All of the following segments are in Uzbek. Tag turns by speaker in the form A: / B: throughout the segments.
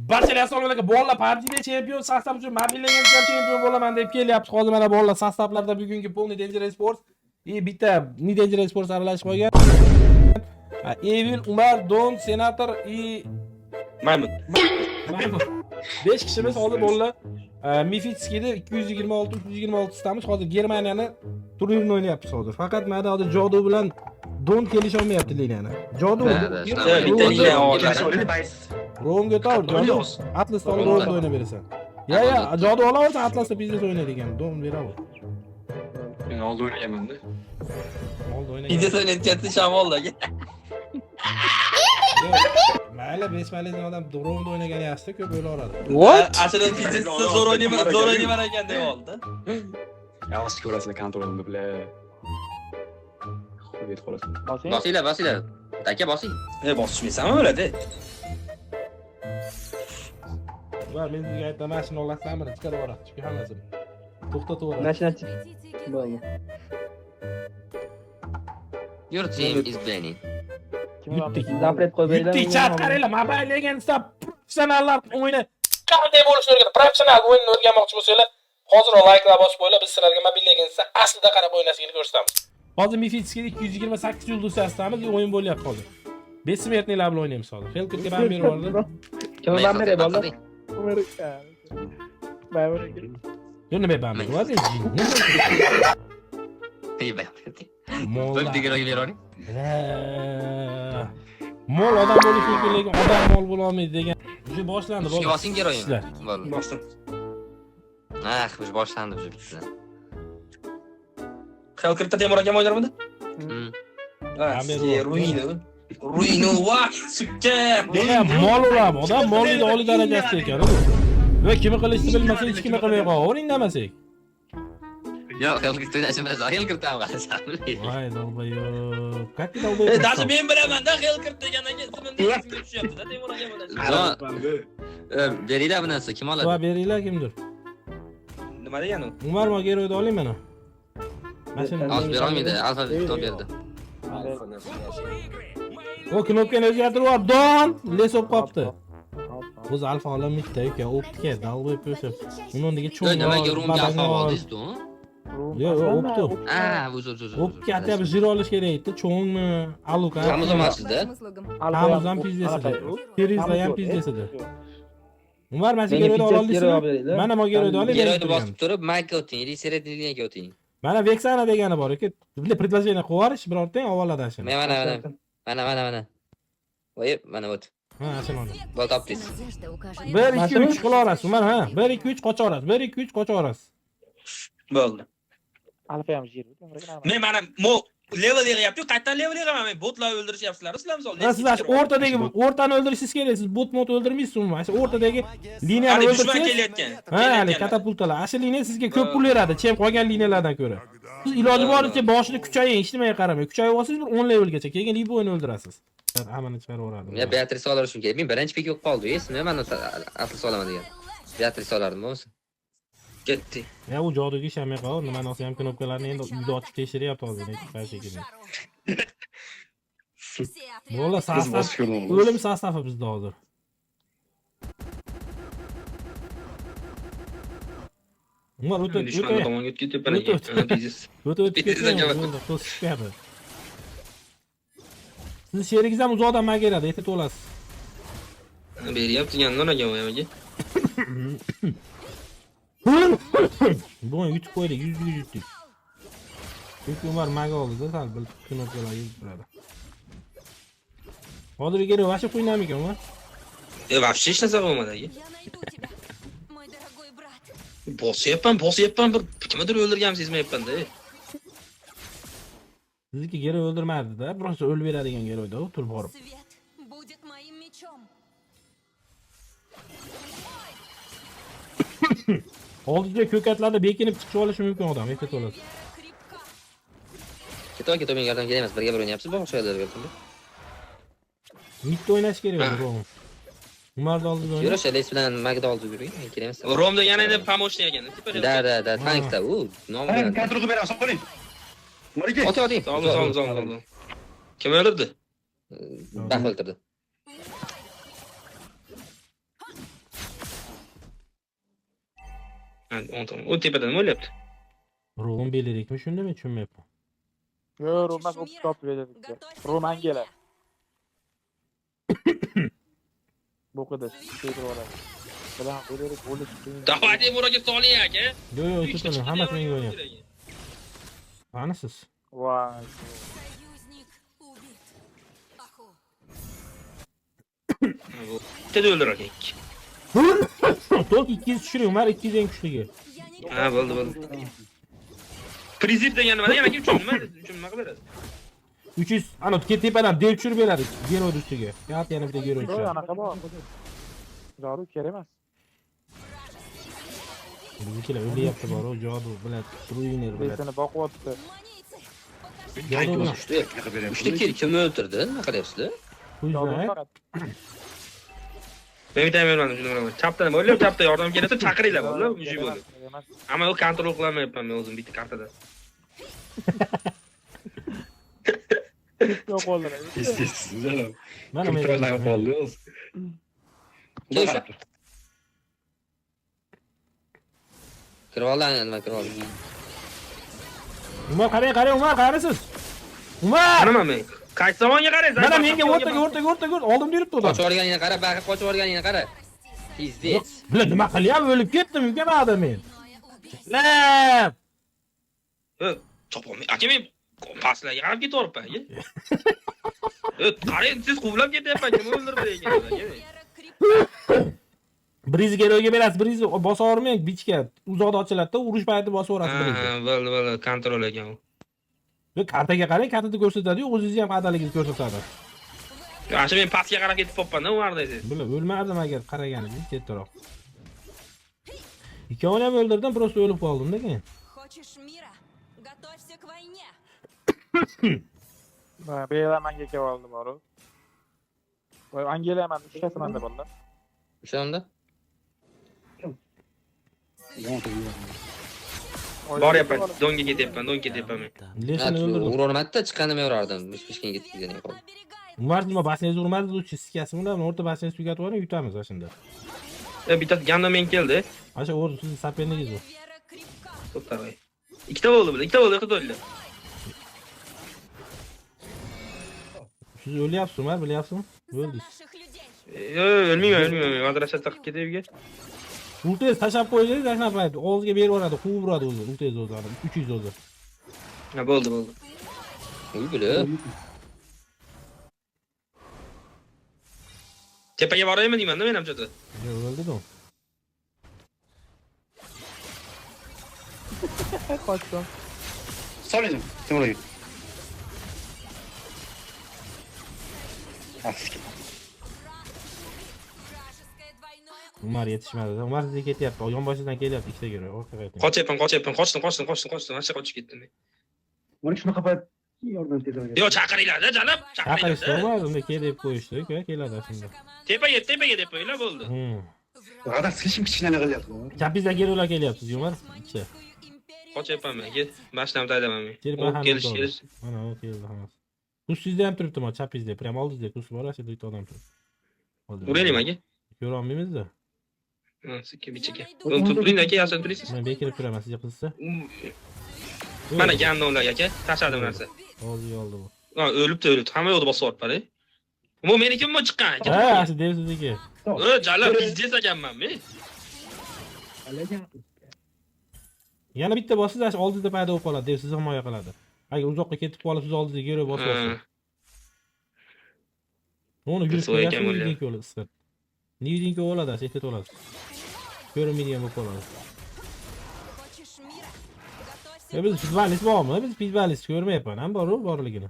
A: Barchalar assalomu alaykum. Bolalar PUBG'da chempion sostav uchun mobillangan chempion bo'laman deb kelyapti. Hozir mana bolalar sostavlarda bugungi polni Dangerous Sports bitta Dangerous Sports aralashib qolgan. Evil, Umar, Don, Senator
B: Maymun.
A: 5 kishimiz hozir bolalar Mifitskiyda 226 stamiz. Hozir Germaniyani turnirini o'ynayapmiz hozir. Faqat mana hozir Jodu bilan Don kelisha olmayapti liniyani. Jodu
B: Bitta linya oladi.
A: Romga to'g'ri, Jodu. Atlas olib Romga o'ynab berasan. Ya, Jodu olaversa Atlasda biznes o'ynaydi ekan. Don beraver.
B: Men oldi o'ynaganman-da.
A: Oldi o'ynagan.
C: Biznes o'ynayotgan shamoldagi.
A: Mayli, besmalikdan odam Romda o'ynagani yaxshi, ko'p o'ylaveradi.
C: What? Aslida biznesda zo'r o'ynayman ekan deb oldi.
B: Yaxshi ko'rasizlar kontrolimni bilan. Xo'p, xolos.
C: Bosinglar. Aka bosing.
B: Bosishmaysanmi o'ladi?
A: Va men sizga aytaman, mashina olasizmi? Chiqarib yuboradi, chunki hammasini. To'xtatib yuboradi.
D: Mashina chiq. Bo'ldi.
C: Your team is Benny.
D: Zapret qo'yib beringlar.
A: Yutdik, chat qaranglar, Mobile Legends'da professionallar o'yini qanday bo'lishini o'rganadi. Professional o'yinni o'rganmoqchi bo'lsanglar, hozir like'lar bosib qo'yinglar, biz sizlarga Mobile Legends'da aslida qarab o'ynashni ko'rsatamiz. Hozir Mifitskiyda 228 yulduz yasamiz, o'yin bo'lyapti hozir. Besmertnilar bilan o'ynaymiz hozir. Felkirga ban berib yubordi.
D: Kim ban beradi bolalar?
A: Yo, nima ban berib yubordi?
C: Bo'l degan o'yinlar o'ynaydi.
A: Mol odam bo'lish kerak, lekin odam mol bo'la olmaydi degan. Уже boshlandi
C: Ishga bosing kerak o'yin. Bo'ldi.
B: Bosdim.
C: Уже boshlandi уже bitta.
B: Xalqirda Temur akam o'ynarmidi? Ruino va sukka.
A: Mol uradi, odam molning oliy darajasida ekan u. Va kimi qilishni bilmasa hech kim qilmay qo'yavering demasak.
C: Yo, xalqirda o'ynashimiz xalqirda ham qarasam.
A: Voy, dolbayo. Qattiq dolbayo.
C: Даже men bilaman-da xalqirt degandan keyin ismimda esimga tushyapti-da Temur akam bilan. Beringlar bu narsa kim oladi?
A: Va beringlar kimdir?
B: Nima degani?
A: Umar Mogero'ni oling mana. Mashina.
C: Az bera olmaydi, alfa bitta berdi.
A: O knopkani o'zgartirib yuborib, Don lesib qopti. O'zi alfa ololmaydi ekan, optika, dalboy o'sha. Uni o'rniga cho'ng.
C: Nimaga rumga alfa oldingiz-ku?
A: Yo'q, opto.
C: O'z.
A: Optika atayapti, jir olish kerak edi, cho'ngmi, aluka.
C: Hamuz emasdi-da.
A: Hamuz ham pizdesida. Terizda ham pizdesida. Umar mana Mogero'ni oldingizmi? Mana Mogero'ni oling.
C: Geroyni bosib turib, Mayka o'ting, Riseretniga o'ting.
A: Mana Vexana degani bor ekan. Bizlar предложение qilib yuborish birortang avvaldan shuni.
C: Mana. Voy, mana o't.
A: Ha, shuni.
C: Bo'l topdingiz.
A: 1 2 3 qila olasiz. Mana ha, 1 2 3 qocha olasiz. 1 2 3 qocha olasiz.
B: Bo'ldi.
D: Alfa ham jir.
B: Men mana level yig'yapti, qayerdan level yig'aman men? Botlar o'ldirishyapsizlar, sizlar misol.
A: Sizlar o'rtani o'ldirishingiz kerak. Siz bot o'ldirmaysiz uni. Mana o'rtadagi liniyani
B: Dushman
A: o'ldirsangiz.
B: kelayotgan.
A: Ha, katapultalar. Asl liniya sizga ko'p pul beradi, chem qolgan liniyalardan ko'ra. Siz iloji boricha boshida kuchaying, hech nimaga qaramay. Kuchayib olsangiz bir 10 levelgacha, keyin Libo'ni o'ldirasiz. Hammani chiqarib yuboradi.
C: Men Beatrice olishim kerak. Men birinchi pik yo'q qoldi. Esmi mana asl solaman degan. Beatrice olardim bo'lsa.
B: Ketdi.
A: Ya u joduga ishamay qoldi. Nima olsa ham knopkalarni endi uyda ochib tekshiryapti hozir. Shekilli. Bola sastaf. O'lim sastafi bizda hozir. Umar o'tib
B: tomonga o'tib ketib biznes.
A: o'tib ketdi. Siz sherigingiz ham uzoqdan mageradi, aytib olasiz.
B: Beryapti yandan akaga.
A: Buni yutib qo'ydik, 100 yutdik. Chunki Umar maga oldi-da, sal bir knopkalar yuzib turadi. Hozir kerak, vasha qo'ynami ekan Umar?
B: Вообще hech narsa bo'lmadi aka. Bosyapman, bir kimdir o'ldirganmi sezmayapman-da.
A: Sizniki kerak o'ldirmadi-da, biroz o'lib beradigan kerak-da, turib borib. Oldinga ko'katlarda bekinib chiqib olishi mumkin odam, aytib olasiz.
C: Ketoy men yordam kerak emas, birga bir o'ynayapsiz, boshqa yerlarga keldim.
A: Bitta o'ynash kerak edi bu. Umarni oldida o'ynaydi.
C: Yurish Alex bilan Magda oldi yuring, kerak emas.
B: Rom degani endi помощник ekan.
C: Da, tankda, nom bilan.
B: Kontrol qilib berasan, qo'ying. Marika.
C: Oting.
B: Sol. Kim o'ldirdi?
C: Bax o'ldirdi.
B: Ha, o tepadan nima o'lyapti?
A: Ruhun belirikmi shunda men tushunmayapman.
D: Yo, Roman o'p top beradi. Roman kelar. Bu kadar şey oladi. Bilan beradi, bo'lish qiyin.
B: Davodiy Muroga soling aka.
A: Yo'q, tutuning, hammasi menga o'ynayapti. Qani siz?
D: Voy.
E: Союзник убит. Аху.
B: Bitta o'ldir aka.
A: Tok 200 tushiring, Umar 200 eng kuchligi.
E: Я не
B: Ha, bo'ldi. Prizip degan nima? Yana kim uchun nima beradi?
A: 300 ana tepadan dev tushirib beradi. Gero ustiga. Yat yana bitta gero
D: Yo,
A: tushiradi.
D: anaqa bor. Zoru kerak emas.
A: Biznikilar o'lyapti bor, jodu bilan ruiner bilan.
D: Besini boqyapti.
E: манейцы.
A: Jodu bilan.
C: Uchta kim o'ldirdi? Nima qilyapsizlar?
A: Qo'yinglar.
D: Faqat
B: Men bitta men mana shuni qilaman. Chapdan o'ylab, chapda yordam kelsa chaqiringlar bo'ldi, mujib bo'ldi.
D: emas.
B: Ammo u kontrol qilolmayapman men o'zim bitta kartada.
D: Yo'q bo'ldi.
A: Mana men
C: O'sha. Kirib oldi, nima kirib oldi.
A: Umar qarang, Umar qarasiz. Umar!
B: Qanaman men? Qaysi tomonga qaraysiz?
A: Mana menga o'rtaga oldimda yuribdi odam.
C: Qochib olganingni qara, baqib qochib olganingni qara. Pizdец.
A: Bilan nima qilyapman? O'lib ketdim, uyga men. Lab!
B: Chopolmay. Aka men paslarga qarab ketaveribman. Qarang, siz quvlab ketyapman, kim o'ldirdi ekan aka.
A: Briz geroga berasiz, briz bosa olmang bichga. Uzoqda ochiladi-da, urush payti bosib o'rasiz brizni.
B: Ha, bo'ldi, kontrol ekan u.
A: Yo, kartaga qarang, kartada ko'rsatadi-yu, o'zingizni ham qadaligingizni ko'rsatadi.
B: Asha men pastga qarab ketib qolibman-da, u yerda esa.
A: Bilib, o'lmadim agar qaraganingiz chetdaroq. Ikkovini ham o'ldirdim, просто o'lib qoldim-da keyin.
E: Хочешь мира? Готовься к войне.
D: Beylamanga kelib oldi boru. Voy, Angela ham uchtasi menda bo'ldi.
C: O'shanda
B: Boryapman, donga ketyapman men.
A: Lesini o'ldirdim.
C: urolmadi-da, chiqqanimga urardim. Mishmishga ketkizgan qoldi.
A: Umar nima basngiz urmadi, uchi skasi bilan o'rta basngiz tugatib olib yutamiz shunda.
B: Bittasi gandamen keldi.
A: Asha o'rta sizni sapenligingiz bu.
E: Вера крепка.
B: To'xtag'ay. Ikkita bo'ldi, qildi.
A: Siz o'lyapsiz, Umar, bilyapsizmi?
E: За
A: O'ldingiz.
E: наших людей.
B: O'lmayman. Madrasa taqib ketavergan.
A: Ultez tashab qo'ysangiz, ashuna payt og'izga berib yuboradi, quvib uradi o'zi, ultez o'zi, 300 o'zi.
B: Ha, bo'ldi.
C: Uy bilib.
B: Tepaga boraymi deyman-da men ham cho'ta.
A: Yo, o'ldi-ku.
D: Qochdim.
F: Soling, to'g'ri.
E: Вражеское двойное
A: Umar yetishmadi. Umar sizga ketyapti. Yonboshidan kelyapti ikkita gero. Orqaga ayting.
B: Qochayapman. Qochdim. Asha qochib ketdim men.
F: Mana shunaqa payt yordam tezroq.
B: Yo, chaqiringlar-da, jalab.
A: Chaqirishdi, Umar, unda kelib qo'yishdi, keladi shunda.
B: Tepaga deb qo'yinglar bo'ldi.
F: G'adab silishim kichkina qilyapti.
A: Chapizdan gerolar kelyapti, Umar. Ikkita.
E: империю.
B: Qochayapman men. Mashinamni taydaman men.
A: Kelib
B: Kelish.
A: Mana u keldi hammasi. Ustingizda ham turibdi, mana chapingizda, prям oldingizda kurs bor, ashada bitta odam turibdi.
B: Uraylikmi aka?
A: Ko'ra olmaymiz-da.
B: Ha, sikka bichaka. Turing aka, yashan turisiz.
A: Men bekirib turaman, sizga qilsa.
B: Mana gandonlar aka, tashladim narsa.
A: Hozir oldi bu.
B: Ha, o'libdi. Hamma yo'qda bosib o'tdi. Bu menikimi chiqqan aka?
A: Ha, asli devsizniki.
B: Jalab pizdes ekanman men.
A: Yana bitta bossiz, ash oldingizda paydo bo'lib qoladi, dev sizni himoya qiladi. Agar uzoqqa ketib qolib, siz oldingizga gero bosib olsangiz. Uni yurib qo'yasiz, niyudinki o'ladi, istat. Niyudinki o'ladi, ehtiyot olasiz. Ko'rinmaydigan bo'lib qoladi.
E: Хочешь мира? Готовься.
A: Biz futbolist bormi? Biz futbolist ko'rmayapman, ham bor-ku, borligini.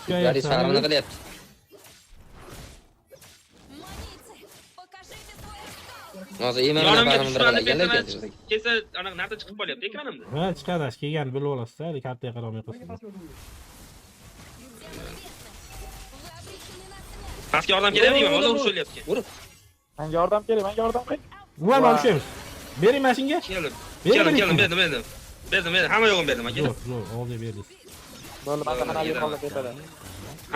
C: Garis farmini qilyapti.
E: Манейцы, покажите свой оскал.
C: Hozir yemana
B: Yonimga
C: farmini
B: dushmanni
C: qilyapti.
B: kelsa, ana narsa chiqib qolyapti ekranimda.
A: Ha, chiqadi, ash kelganini bilib olasiz, hali kartaga qaramay qilsin.
E: Вы обречены на смерть.
B: Pastga yordam keladimi? Hozir urishyapti.
D: Menga yordam kerak, menga yordam kerak.
A: Umar olishamiz. Bering mashinga.
B: Kelim.
A: Berdim.
B: Berdim. Hamma yo'g'im berdim aka.
A: Zo'r, oldi berdi.
D: Bo'ldi, menda qanaqa qoldi tepada.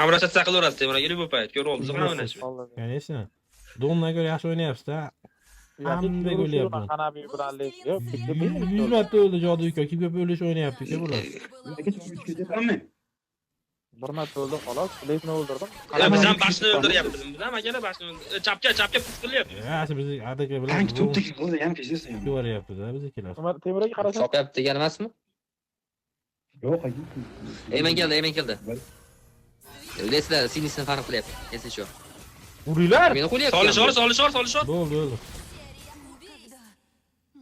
B: Amrasha saqilaverasiz, temir aka, bu payt. Ko'rib oldi, qana o'ynashib.
D: Oldi.
A: Конечно. Domdan ko'ra yaxshi o'ynayapsiz-da. Hamma o'lyapti.
D: Hanabi bilan lesh. Yo'q,
A: 100 marta o'ldi Jodu uka. Kim ko'p o'lish o'ynayapti bular.
F: Tamam.
D: Bir marta o'ldi xolos. Leshni o'ldirdim.
B: Biz ham boshni o'ldiryapmiz. Biz ham akalar boshni chapga push qilyapmiz.
A: Yaxshi biz adaka bilan
F: Tank to'pdek bo'ldi, ham kechirsan.
A: ko'ryapti-da biznikilar.
D: Umar Temurga qarasam,
C: Chopyapti degan emasmi?
F: Yo'q, hayır.
C: Eymen keldi. Leslar sinisini farq qilyapti. Esli shu.
A: Uringlar.
C: Meni qo'lyapti.
B: Solishor.
A: Bo'ldi.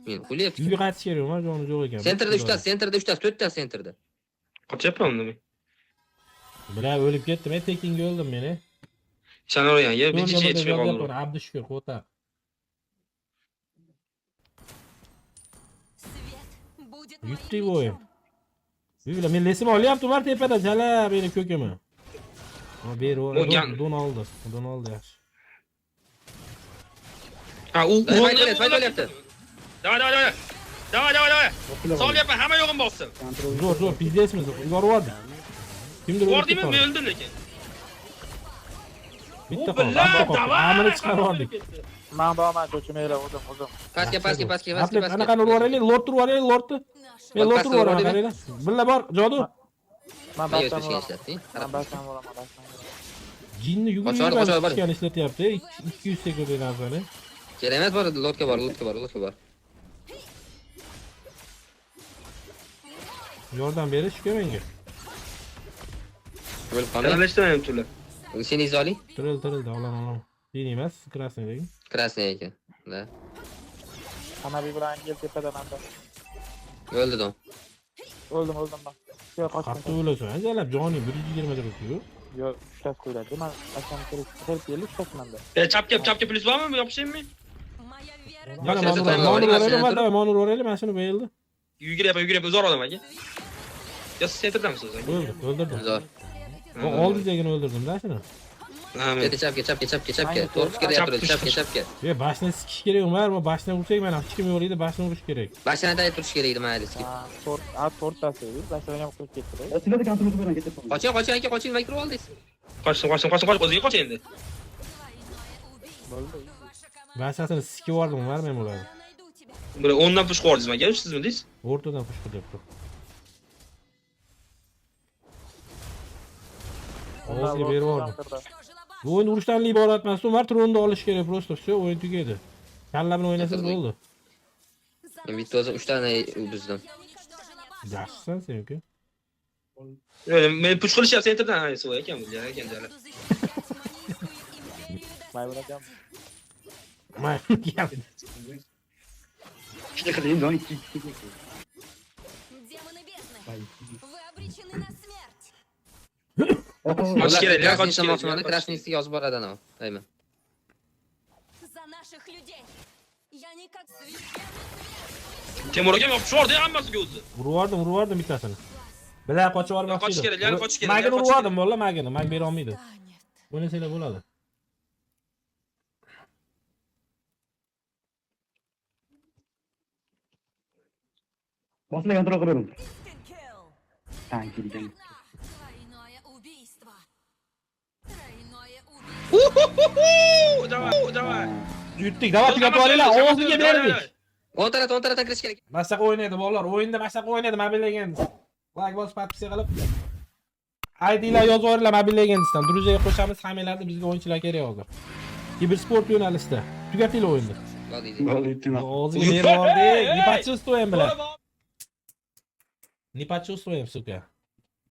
C: Meni qo'lyapti.
A: Uyga qaytish kerak, Umar joni yo'q ekan.
C: Sentrda 3 tasi, 4 tasi sentrda.
B: Qochyapman nima?
A: Bilar o'lib ketdim, men tekinga o'ldim meni.
B: Sen o'ragan, ya bir chiqib yetishmay qoldi.
A: Abdushukur Xota.
E: Свет будет
A: Yutdik
E: моим
A: o'yin. Uylar men lesim olyapti Umar tepada jala meni ko'kimi. Ha
B: Bo'lgan.
A: don oldi yaxshi.
B: Ha, u
C: Fayt olyapti.
B: Davay. Solyapman, hamma yo'g'im bossin.
A: Zo'r, pizdesmiz, yubordik. Kimdir
B: Bordingmi, men o'ldim lekin.
A: Bitta
B: Billah,
A: qoldi. Amini chiqardik.
D: men do'man ko'chmaylar o'zim.
C: Pastga.
A: Qanaqani urvoraylik, lortni urvoraylik, lortni. Men lortni urvoraman, qaranglar. Billa bor, Jodu.
D: Men
C: Mayo
D: bastam
C: tushgan
D: bo'laman.
C: ishlatding.
D: Men bastam bo'laman.
A: Jinni
C: Qochar,
A: yugurib ishlatyapti. 200 sekund narsani.
C: Kerak emas, bor, lotga bor.
A: Yordam berishga menga.
C: Bo'lib qolmay.
B: Aralashtirmayman turlar.
C: Sen izoling.
A: Tirildi, olam. Din emas, krasniy degin.
C: Krasniy ekan. Da.
D: Hanabi bilan gel tepada menda.
C: O'ldi don.
D: O'ldim men. Yo'q, qochdim.
A: Qattiq o'lasan, jalab joni 120 turibdi-ku.
D: Yo'q, 3 tas qo'yiladi. Men asham kerak. Help berlik 3 tas menda.
B: Chapga plus bormi, yopishaymi?
E: Моя вера
A: Mana Monur o'raylik, mana shuni qo'yildi.
B: Yugurib uzor odam aka. Yo, siz sentrdanmisiz o'zi?
A: O'ldirdim.
C: Zo'r.
A: Oldi degini o'ldirdim-da shuni.
B: Ha, men.
C: Keti chapga. To'g'ri fikrda turibdi, chapga.
A: Boshni sikish kerak, Umar, bu boshni ursak mana hech kim yo'q edi, boshni urish kerak.
C: Bashdan aytib turish kerak edi mayli.
D: To'rttasi edi. Basdan ham qo'yib ketdi.
F: Sizlarda kontrol bilan ketib qoldi.
C: Qoching, makro oldingiz.
B: Qochdim, o'ziga qoch endi.
D: Bo'ldi.
A: Boshasini sikib yubordim, Umar, men ularni.
E: найду тебя.
B: Buni 10 dan push qildingizmi aka? Sizmi deysiz?
A: O'rtadan push qilyapti. O'ziga berib yubordim. Bu o'yin urushdan iborat emas, Umar tronni olish kerak, просто все, o'yin tugadi. Kalla bilan o'ynasangiz bo'ldi.
C: Men bitta o'zim 3 tane bizdan.
A: Yaxshisan sen-ku.
B: Men push qilishyapti sentrdan, ha, so'y ekan bu, ekan jala.
D: Maymun akam.
F: İşte kadar yine iki.
E: Демоны бездны. Вы обречены на смерть.
B: Qochish kerak, ya, qochish kerak.
C: Krasniysiga yozib boradi ana. Ayman.
E: За наших людей. Я никак священный.
B: Temur aka yopishib yubordi hammasiga o'zi.
A: Urvordim bittasini. Bilar qochib yubormoqchi
B: Qochish kerak, yana qochish kerak.
A: Magini urvordim, bolla, mag bera olmaydi. O'ynasanglar bo'ladi.
F: Basla kontrol kırıyorum.
E: Kill.
F: Tank gideceğim.
E: Тройное убийство. Тройное убийство.
B: Davay.
A: Yutdik, davat tugab olinglar, og'ziga berdik.
C: 10 tarafdan kirish kerak.
A: Masaqa o'ynaydi bolalar, o'yinda masaqa o'ynaydi, mobillagan. Like bosib podpis qilib. ID'lar yozib yuboringlar mobillagandan. Druziyaga qo'shamiz, hammanglarni bizga o'yinchilar kerak hozir. Kibersport yo'nalishida. Tugatinglar o'yinni. Og'ziga berib yubordik. Не почувствуем, блядь. Не почувствуем, сука.